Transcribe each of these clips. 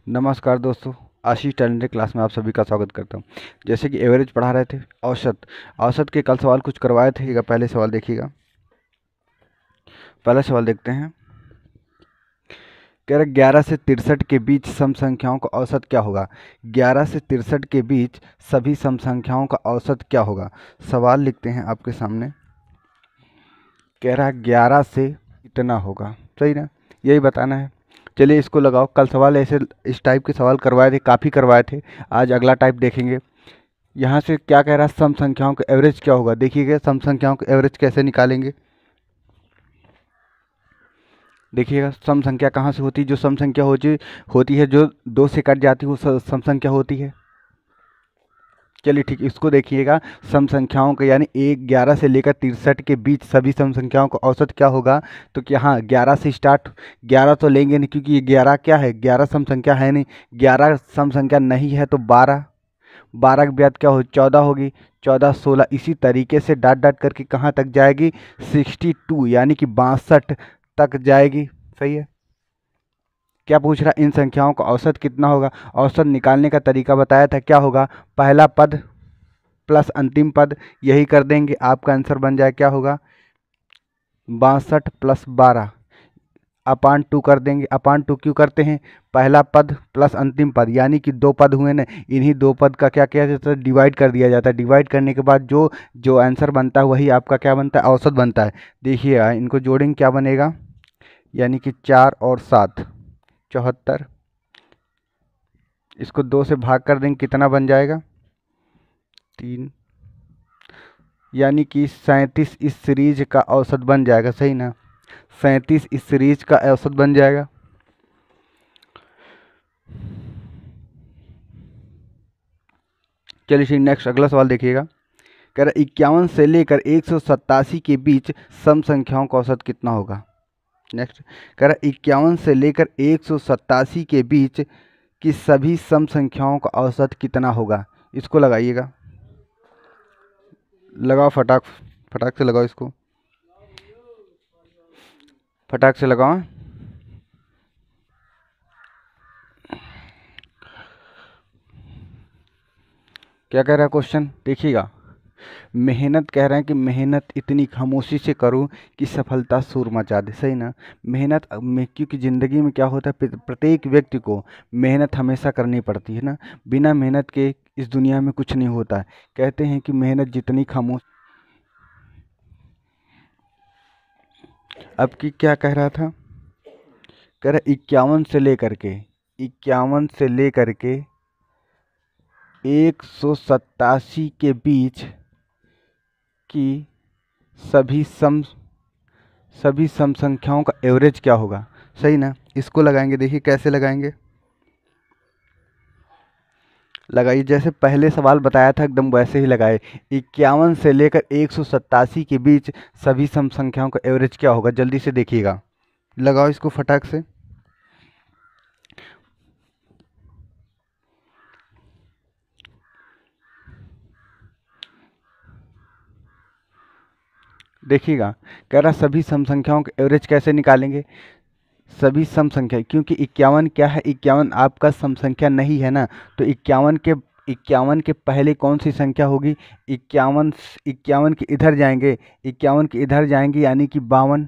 नमस्कार दोस्तों, आशीष talented class में आप सभी का स्वागत करता हूं। जैसे कि एवरेज पढ़ा रहे थे, औसत औसत के कल सवाल कुछ करवाए थे। पहले सवाल देखिएगा। पहला सवाल देखते हैं। कह रहा 11 से 63 के बीच सम संख्याओं का औसत क्या होगा। 11 से 63 के बीच सभी सम संख्याओं का औसत क्या होगा। सवाल लिखते हैं आपके सामने। कह रहा 11 से कितना होगा, सही ना, यही बताना है। चलिए इसको लगाओ। कल सवाल ऐसे इस टाइप के सवाल करवाए थे, काफ़ी करवाए थे। आज अगला टाइप देखेंगे। यहाँ से क्या कह रहा है, सम संख्याओं का एवरेज क्या होगा। देखिएगा सम संख्याओं का एवरेज कैसे निकालेंगे। देखिएगा सम संख्या कहाँ से होती है। जो सम संख्या होती है जो 2 से कट जाती है वो सम संख्या होती है। चलिए ठीक, इसको देखिएगा। सम संख्याओं का यानी 11 से लेकर 63 के बीच सभी सम संख्याओं का औसत क्या होगा। तो क्या, हाँ 11 से स्टार्ट। 11 तो लेंगे नहीं क्योंकि ये 11 क्या है, 11 सम संख्या है नहीं। 11 सम संख्या नहीं है तो 12 के बाद क्या हो, 14 होगी। 14, 16, इसी तरीके से डॉट डॉट करके कहाँ तक जाएगी, 62 यानी कि 62 तक जाएगी। सही है। क्या पूछ रहा, इन संख्याओं का औसत कितना होगा। औसत निकालने का तरीका बताया था, क्या होगा, पहला पद प्लस अंतिम पद, यही कर देंगे। आपका आंसर बन जाए क्या होगा, 62 प्लस 12 अपान 2 कर देंगे। अपान 2 क्यों करते हैं, पहला पद प्लस अंतिम पद यानी कि 2 पद हुए ना, इन्हीं 2 पद का क्या किया जाता है, डिवाइड कर दिया जाता है। डिवाइड करने के बाद जो जो आंसर बनता है वही आपका क्या बनता है, औसत बनता है। देखिए इनको जोड़ेंगे क्या बनेगा, यानी कि 4 और 7 74। इसको 2 से भाग कर देंगे, कितना बन जाएगा, 3, यानी कि 37 इस सीरीज का औसत बन जाएगा। सही ना, 37 इस सीरीज का औसत बन जाएगा। चलिए ठीक, नेक्स्ट अगला सवाल देखिएगा। कह रहा 51 से लेकर 187 के बीच सम संख्याओं का औसत कितना होगा। नेक्स्ट कह रहा 51 से लेकर 187 के बीच की सभी सम संख्याओं का औसत कितना होगा। इसको लगाइएगा, लगाओ फटाक फटाक से लगाओ, इसको फटाक से लगाओ। क्या कह रहा है क्वेश्चन, देखिएगा। मेहनत कह रहे हैं कि मेहनत इतनी खामोशी से करो कि सफलता शोर मचा दे। सही ना, मेहनत में, क्योंकि ज़िंदगी में क्या होता है, प्रत्येक व्यक्ति को मेहनत हमेशा करनी पड़ती है ना। बिना मेहनत के इस दुनिया में कुछ नहीं होता है। कहते हैं कि मेहनत जितनी खामोश। अब की क्या कह रहा था, कह रहा 51 से लेकर के 187 के बीच की सभी सम संख्याओं का एवरेज क्या होगा। सही ना, इसको लगाएंगे। देखिए कैसे लगाएंगे, लगाइए जैसे पहले सवाल बताया था एकदम वैसे ही लगाए। 51 से लेकर 187 के बीच सभी सम संख्याओं का एवरेज क्या होगा, जल्दी से देखिएगा। लगाओ इसको फटाक से। देखिएगा, कह रहा सभी सम संख्याओं का एवरेज कैसे निकालेंगे। सभी सम संख्या, क्योंकि 51 क्या है, 51 आपका सम संख्या नहीं है ना। तो 51 के पहले कौन सी संख्या होगी, 51 के इधर जाएंगे, 51 के इधर जाएंगे यानी कि 52।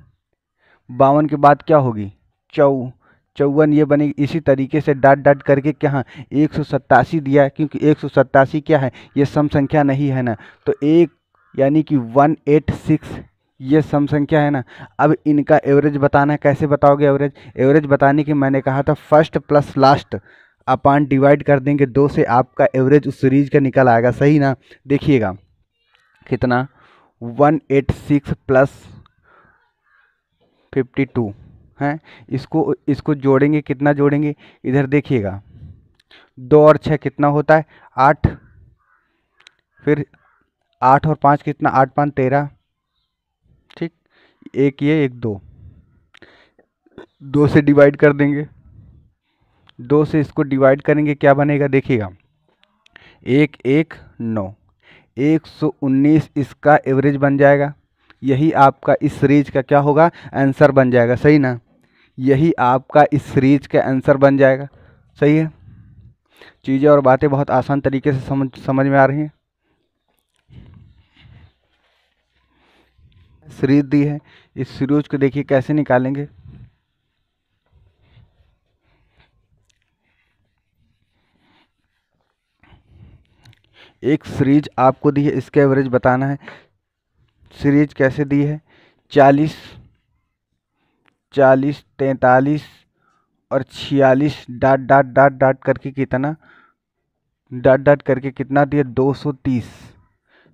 52 के बाद क्या होगी, 54, ये बनेगी। इसी तरीके से डॉट डॉट करके क्या, 187 दिया है, क्योंकि 187 क्या है, ये सम संख्या नहीं है ना। तो एक यानी कि 186 ये सम संख्या है ना। अब इनका एवरेज बताना है, कैसे बताओगे एवरेज। एवरेज बताने की मैंने कहा था फर्स्ट प्लस लास्ट अपान डिवाइड कर देंगे 2 से, आपका एवरेज उस सीरीज का निकल आएगा। सही ना, देखिएगा कितना, 186 प्लस 52 है। इसको जोड़ेंगे, कितना जोड़ेंगे, इधर देखिएगा, 2 और 6 कितना होता है, 8। फिर 8 और 5 कितना, 8 5 13। ठीक, एक ये एक 2, 2 से डिवाइड कर देंगे। 2 से इसको डिवाइड करेंगे, क्या बनेगा, देखिएगा, 1 1 9, 119 इसका एवरेज बन जाएगा। यही आपका इस सीरीज का क्या होगा, आंसर बन जाएगा। सही ना, यही आपका इस सीरीज का आंसर बन जाएगा। सही है। चीज़ें और बातें बहुत आसान तरीके से समझ में आ रही हैं। सीरीज दी है, इस सीरीज को देखिए कैसे निकालेंगे। एक सीरीज आपको दी है, इसका एवरेज बताना है। सीरीज कैसे दी है? 40, 40, 43 और 46 डॉट डॉट डॉट डॉट करके कितना, डॉट डॉट करके कितना दिया? 230।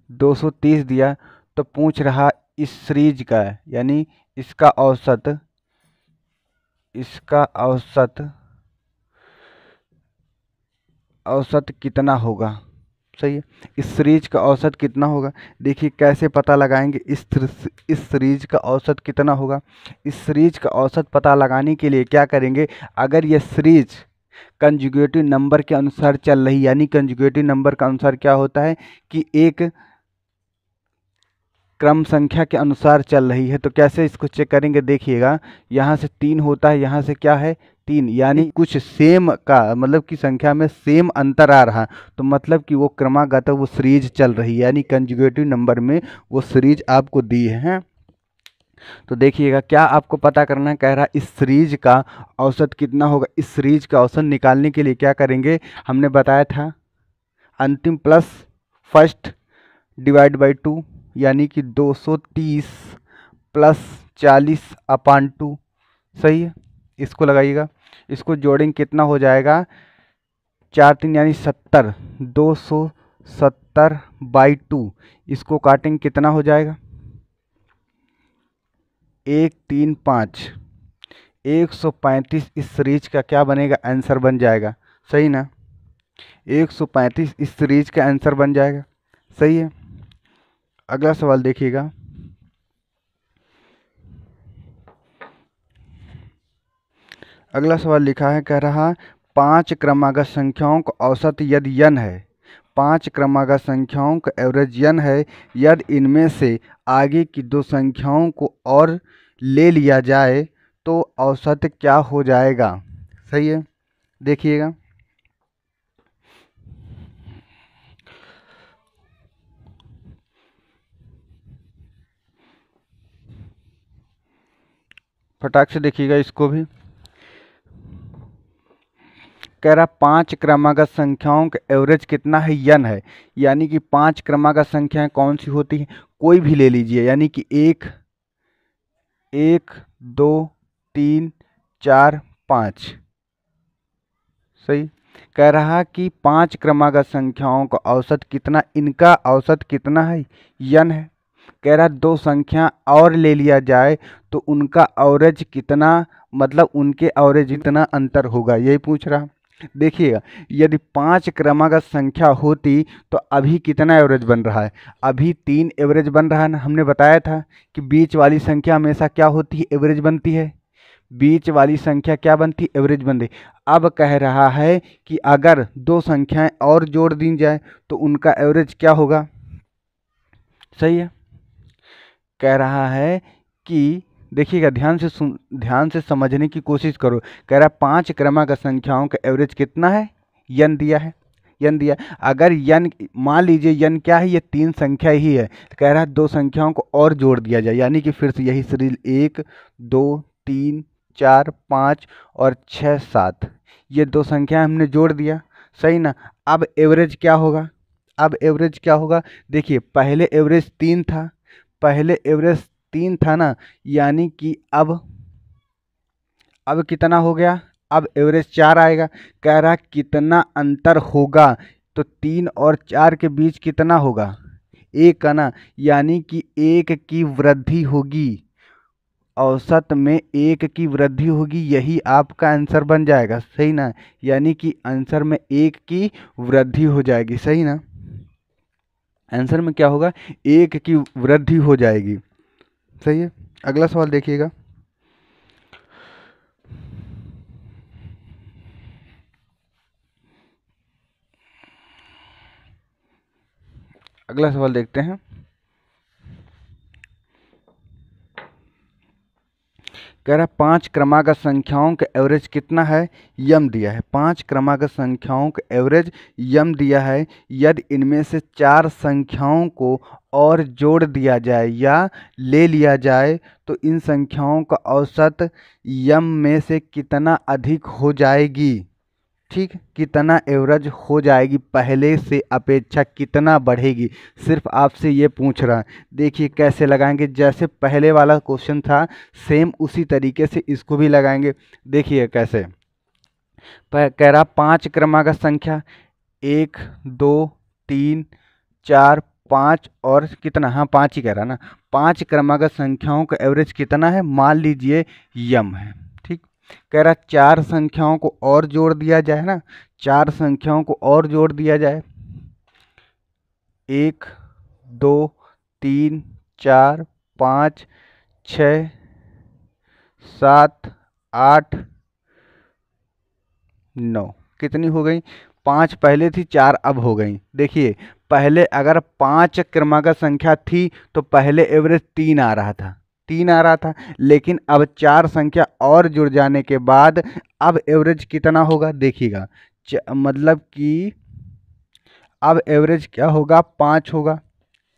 230 दिया तो पूछ रहा इस सीरीज का, यानी इसका औसत, इसका औसत, औसत कितना होगा। सही है। इस सीरीज का औसत कितना होगा? देखिए कैसे पता लगाएंगे इस सीरीज का औसत कितना होगा। इस सीरीज का औसत पता लगाने के लिए क्या करेंगे, अगर ये सीरीज कंजुगेटिव नंबर के अनुसार चल रही, यानी कंजुगेटिव नंबर का अनुसार क्या होता है कि एक क्रम संख्या के अनुसार चल रही है, तो कैसे इसको चेक करेंगे? देखिएगा, यहाँ से 3 होता है, यहाँ से क्या है 3, यानी कुछ सेम का मतलब कि संख्या में सेम अंतर आ रहा, तो मतलब कि वो क्रमागत वो सीरीज चल रही है, यानी कंजुगेटिव नंबर में वो सीरीज आपको दी है। तो देखिएगा क्या आपको पता करना है, कह रहा इस सीरीज का औसत कितना होगा। इस सीरीज का औसत निकालने के लिए क्या करेंगे, हमने बताया था अंतिम प्लस फर्स्ट डिवाइड बाई 2, यानी कि 230 प्लस 40/2। सही है। इसको लगाइएगा, इसको जोड़ेंगे कितना हो जाएगा, 4 3 यानी 70, 270/2। इसको काटेंगे कितना हो जाएगा, 1 3 5, 135 इस सीरीज का क्या बनेगा, आंसर बन जाएगा। सही ना, 135 इस सीरीज का आंसर बन जाएगा। सही है। अगला सवाल देखिएगा, अगला सवाल लिखा है, कह रहा 5 क्रमागत संख्याओं का औसत यदि n है, 5 क्रमागत संख्याओं का एवरेज n है, यदि इनमें से आगे की 2 संख्याओं को और ले लिया जाए तो औसत क्या हो जाएगा। सही है। देखिएगा, फटाक से देखिएगा इसको भी। कह रहा 5 क्रमागत संख्याओं का एवरेज कितना है, n है, यानी कि 5 क्रमागत संख्याएं कौन सी होती हैं, कोई भी ले लीजिए, यानी कि 1 1 2 3 4 5। सही। कह रहा कि 5 क्रमागत संख्याओं का औसत कितना, इनका औसत कितना है, n है। कह रहा 2 संख्या और ले लिया जाए तो उनका एवरेज कितना, मतलब उनके एवरेज इतना अंतर होगा, यही पूछ रहा। देखिएगा, यदि 5 क्रमागत संख्या होती तो अभी कितना एवरेज बन रहा है, अभी 3 एवरेज बन रहा है ना। हमने बताया था कि बीच वाली संख्या हमेशा क्या होती है, एवरेज बनती है। बीच वाली संख्या क्या बनती, एवरेज बनती। अब कह रहा है कि अगर 2 संख्याएं और जोड़ दी जाए तो उनका एवरेज क्या होगा। सही है। कह रहा है कि देखिएगा, ध्यान से समझने की कोशिश करो। कह रहा है 5 क्रमागत संख्याओं का एवरेज कितना है, n दिया है, n दिया। अगर n मान लीजिए n क्या है, ये 3 संख्या ही है, तो कह रहा है 2 संख्याओं को और जोड़ दिया जाए, यानी कि फिर से यही सीरीज 1 2 3 4 5 और 6 7, ये 2 संख्याएं हमने जोड़ दिया। सही ना। अब एवरेज क्या होगा, अब एवरेज क्या होगा, देखिए पहले एवरेज 3 था, पहले एवरेज 3 था ना, यानी कि अब कितना हो गया, अब एवरेज 4 आएगा। कह रहा कितना अंतर होगा, तो 3 और 4 के बीच कितना होगा, 1 का ना, यानी कि 1 की वृद्धि होगी, औसत में 1 की वृद्धि होगी, यही आपका आंसर बन जाएगा। सही ना, यानी कि आंसर में 1 की वृद्धि हो जाएगी। सही ना, आंसर में क्या होगा, 1 की वृद्धि हो जाएगी। सही है। अगला सवाल देखिएगा, अगला सवाल देखते हैं। कह रहा है 5 क्रमागत संख्याओं का एवरेज कितना है, यम दिया है। 5 क्रमागत संख्याओं का एवरेज यम दिया है। यदि इनमें से 4 संख्याओं को और जोड़ दिया जाए या ले लिया जाए तो इन संख्याओं का औसत यम में से कितना अधिक हो जाएगी। ठीक, कितना एवरेज हो जाएगी, पहले से अपेक्षा कितना बढ़ेगी, सिर्फ आपसे ये पूछ रहा है। देखिए कैसे लगाएंगे, जैसे पहले वाला क्वेश्चन था सेम उसी तरीके से इसको भी लगाएंगे। देखिए कैसे कह रहा 5 क्रमागत संख्या 1 2 3 4 5 और कितना, हाँ 5 ही कह रहा ना। 5 क्रमागत संख्याओं का एवरेज कितना है, मान लीजिए यम है। ठीक, कह रहा 4 संख्याओं को और जोड़ दिया जाए ना, 4 संख्याओं को और जोड़ दिया जाए, 1 2 3 4 5 6 7 8 9, कितनी हो गई, 5 पहले थी 4 अब हो गई। देखिए पहले अगर 5 क्रमागत संख्या थी तो पहले एवरेज 3 आ रहा था, 3 आ रहा था, लेकिन अब 4 संख्या और जुड़ जाने के बाद अब एवरेज कितना होगा, देखिएगा मतलब कि अब एवरेज क्या होगा, 5 होगा,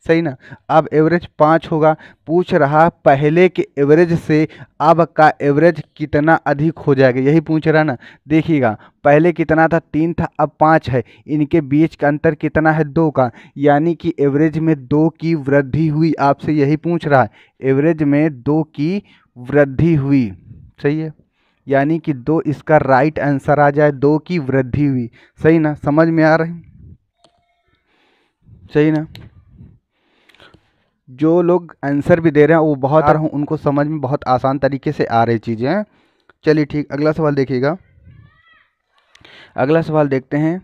सही ना। अब एवरेज 5 होगा। पूछ रहा पहले के एवरेज से अब का एवरेज कितना अधिक हो जाएगा, यही पूछ रहा ना। देखिएगा पहले कितना था, 3 था, अब 5 है, इनके बीच का अंतर कितना है, 2 का, यानी कि एवरेज में 2 की वृद्धि हुई। आपसे यही पूछ रहा है, एवरेज में 2 की वृद्धि हुई, सही है, यानी कि 2 इसका राइट आंसर आ जाए, 2 की वृद्धि हुई। सही ना, समझ में आ रही, सही ना। जो लोग आंसर भी दे रहे हैं वो बहुत आ रहा हूँ, उनको समझ में बहुत आसान तरीके से आ रही चीज़ें हैं। चलिए ठीक, अगला सवाल देखिएगा। अगला सवाल देखते हैं।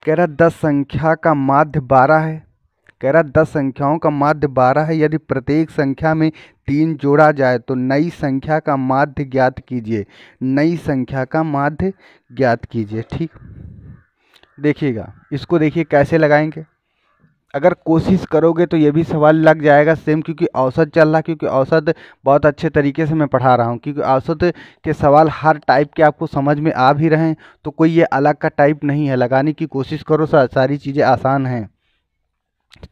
कह रहा 10 संख्या का माध्य 12 है। कह रहा 10 संख्याओं का माध्य 12 है। यदि प्रत्येक संख्या में 3 जोड़ा जाए तो नई संख्या का माध्य ज्ञात कीजिए। नई संख्या का माध्य ज्ञात कीजिए। ठीक, देखिएगा इसको, देखिए कैसे लगाएंगे। अगर कोशिश करोगे तो ये भी सवाल लग जाएगा सेम, क्योंकि औसत चल रहा है, क्योंकि औसत बहुत अच्छे तरीके से मैं पढ़ा रहा हूँ, क्योंकि औसत के सवाल हर टाइप के आपको समझ में आ भी रहे हैं, तो कोई ये अलग का टाइप नहीं है। लगाने की कोशिश करो, सारी चीज़ें आसान हैं।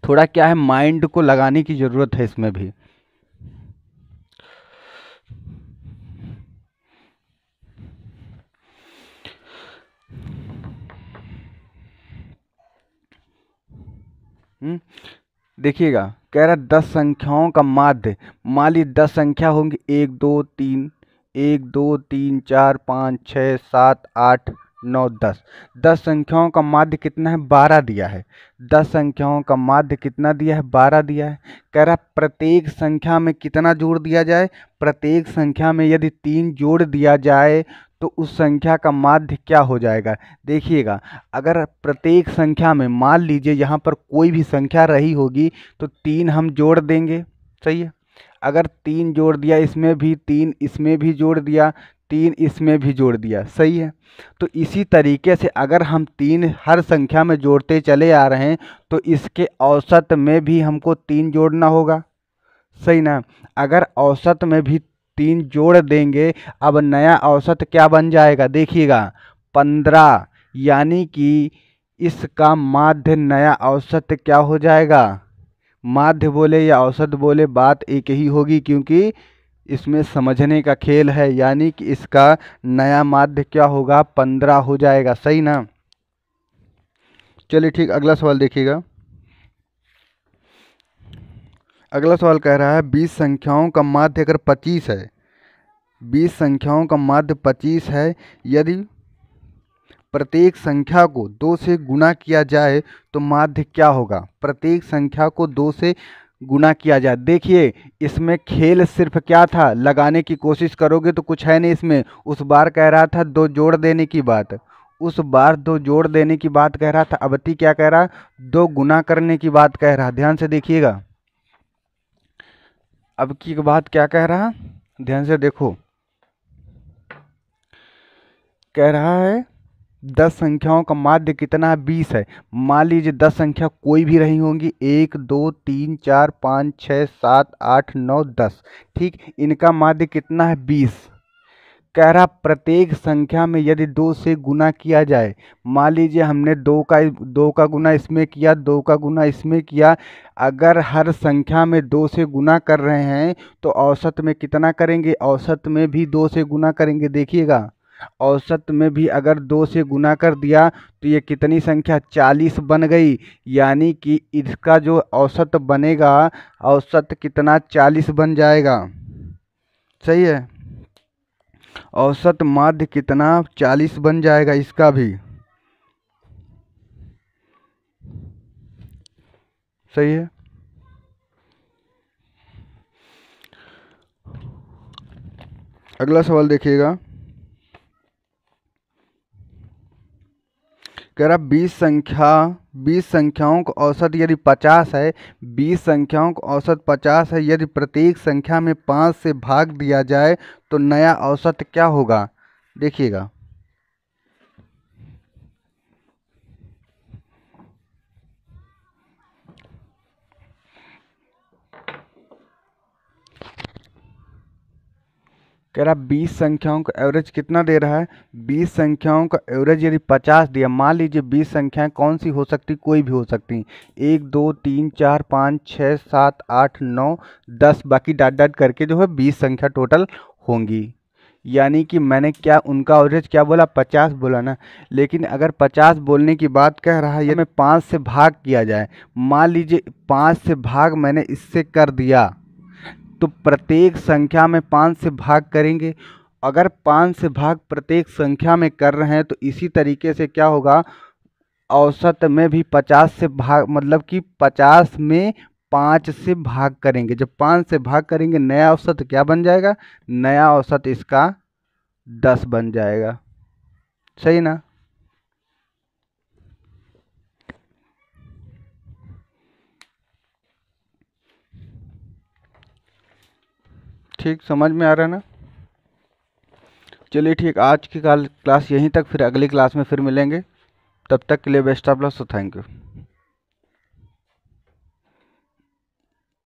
थोड़ा क्या है, माइंड को लगाने की ज़रूरत है इसमें भी। देखिएगा कह रहा 10 संख्याओं का माध्य, मान ली 10 संख्या होंगी, 1 2 3 1 2 3 4 5 6 7 8 9 10। 10 संख्याओं का माध्य कितना है, 12 दिया है। 10 संख्याओं का माध्य कितना दिया है, 12 दिया है। कह रहा प्रत्येक संख्या में कितना जोड़ दिया जाए, प्रत्येक संख्या में यदि 3 जोड़ दिया जाए तो उस संख्या का माध्य क्या हो जाएगा। देखिएगा अगर प्रत्येक संख्या में मान लीजिए यहाँ पर कोई भी संख्या रही होगी तो 3 हम जोड़ देंगे, सही है। अगर 3 जोड़ दिया, इसमें भी 3, इसमें भी जोड़ दिया, 3 इसमें भी जोड़ दिया, सही है। तो इसी तरीके से अगर हम 3 हर संख्या में जोड़ते चले आ रहे हैं तो इसके औसत में भी हमको 3 जोड़ना होगा, सही ना। अगर औसत में भी 3 जोड़ देंगे, अब नया औसत क्या बन जाएगा, देखिएगा 15, यानी कि इसका माध्य नया औसत क्या हो जाएगा। माध्य बोले या औसत बोले बात एक ही होगी, क्योंकि इसमें समझने का खेल है, यानी कि इसका नया माध्य क्या होगा, 15 हो जाएगा, सही ना। चलिए ठीक, अगला सवाल देखिएगा। अगला सवाल कह रहा है 20 संख्याओं का माध्य अगर 25 है, 20 संख्याओं का माध्य 25 है, यदि प्रत्येक संख्या को 2 से गुणा किया जाए तो माध्य क्या होगा। प्रत्येक संख्या को 2 से गुणा किया जाए। देखिए इसमें खेल सिर्फ क्या था, लगाने की कोशिश करोगे तो कुछ है नहीं इसमें। उस बार कह रहा था 2 जोड़ देने की बात, उस बार 2 जोड़ देने की बात कह रहा था। अबती क्या कह रहा, 2 गुना करने की बात कह रहा। ध्यान से देखिएगा, अब की बात क्या कह रहा, ध्यान से देखो। कह रहा है 10 संख्याओं का माध्य कितना है? 20 है। मान लीजिए 10 संख्या कोई भी रही होंगी, 1 2 3 4 5 6 7 8 9 10, ठीक, इनका माध्य कितना है? 20। कह रहा प्रत्येक संख्या में यदि 2 से गुना किया जाए, मान लीजिए हमने 2 का गुना इसमें किया, 2 का गुना इसमें किया, अगर हर संख्या में 2 से गुना कर रहे हैं तो औसत में कितना करेंगे? औसत में भी 2 से गुना करेंगे। देखिएगा, औसत में भी अगर 2 से गुना कर दिया तो ये कितनी संख्या? 40 बन गई। यानी कि इसका जो औसत बनेगा, औसत कितना? 40 बन जाएगा। सही है, औसत माध्य कितना? 40 बन जाएगा इसका भी। सही है। अगला सवाल देखिएगा, कह रहा 20 संख्याओं का औसत यदि 50 है, 20 संख्याओं का औसत 50 है, यदि प्रत्येक संख्या में 5 से भाग दिया जाए तो नया औसत क्या होगा? देखिएगा, कह रहा 20 संख्याओं का एवरेज कितना दे रहा है? 20 संख्याओं का एवरेज यदि 50 दिया, मान लीजिए 20 संख्याएं कौन सी हो सकती? कोई भी हो सकती, 1 2 3 4 5 6 7 8 9 10, बाकी डॉट डॉट करके जो है 20 संख्या टोटल होंगी। यानी कि मैंने क्या उनका एवरेज क्या बोला? 50 बोला ना। लेकिन अगर 50 बोलने की बात कह रहा है, ये में 5 से भाग किया जाए, मान लीजिए 5 से भाग मैंने इससे कर दिया, तो प्रत्येक संख्या में 5 से भाग करेंगे। अगर 5 से भाग प्रत्येक संख्या में कर रहे हैं तो इसी तरीके से क्या होगा? औसत में भी 50 से भाग, मतलब कि 50 में 5 से भाग करेंगे। जब 5 से भाग करेंगे, नया औसत क्या बन जाएगा? नया औसत इसका 10 बन जाएगा। सही ना? ठीक, समझ में आ रहा है ना? चलिए ठीक, आज की क्लास यहीं तक, फिर अगली क्लास में फिर मिलेंगे। तब तक के लिए best of luck, so thank you.